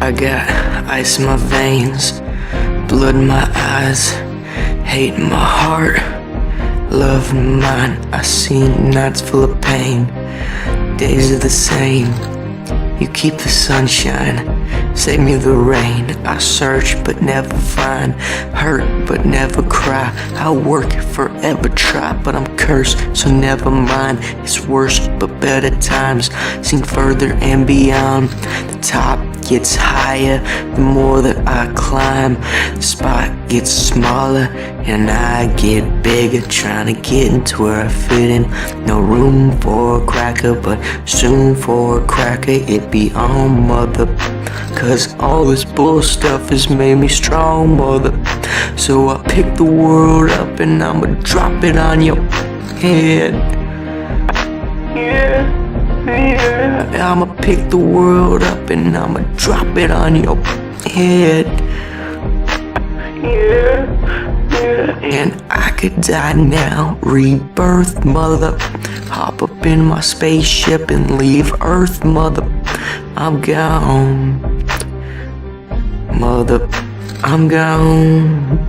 I got ice in my veins, blood in my eyes, hate in my heart, love in mine. I see nights full of pain, days are the same. You keep the sunshine, save me the rain. I search but never find, hurt but never cry. I work forever try, but I'm cursed, so never mind. It's worse but better times, seen further and beyond. The top gets higher, the more that I climb. The spot gets smaller and I get bigger, trying to get into where I fit in. No room for a cracker, but soon for a cracker it be on, mother. Cause all this bull stuff has made me strong, mother. So I pick the world up and I'ma drop it on your head. Yeah. I'ma pick the world up and I'ma drop it on your head. Yeah. And I could die now, rebirth, mother. Hop up in my spaceship and leave Earth, mother. I'm gone, mother. I'm gone.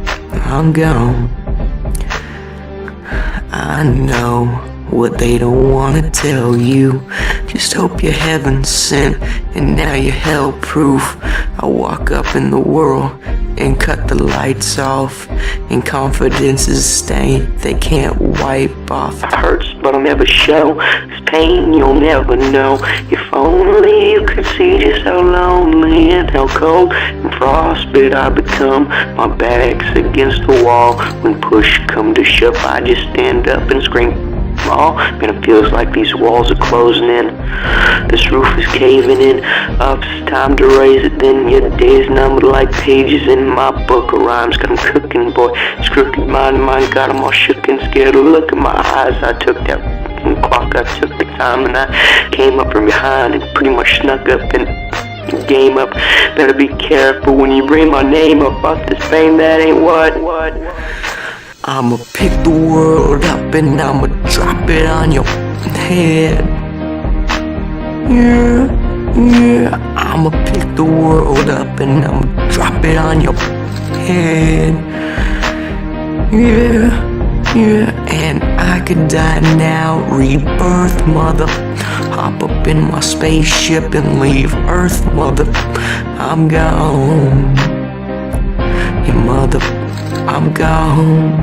I know what they don't wanna tell you. Just hope you're heaven sent and now you're hell proof. I walk up in the world and cut the lights off, and confidence is a stain they can't wipe off. It hurts but I'll never show, this pain you'll never know. If only you could see just how lonely and how cold and frostbit I become. My back's against the wall, when push come to shove I just stand up and scream. Man, it feels like these walls are closing in. This roof is caving in. It's time to raise it. Then your days numbered like pages in my book of rhymes. Got 'em cooking, boy. It's crooked mine got 'em all shook and scared to look in my eyes. I took that clock, I took the time, and I came up from behind and pretty much snuck up and game up. Better be careful when you bring my name up off this fame. That ain't what. I'ma pick the world up and I'ma drop it on your head. Yeah. I'ma pick the world up and I'ma drop it on your head. Yeah. And I could die now, rebirth, mother. Hop up in my spaceship and leave Earth, mother. I'm gone. Yeah, mother. I'm gone.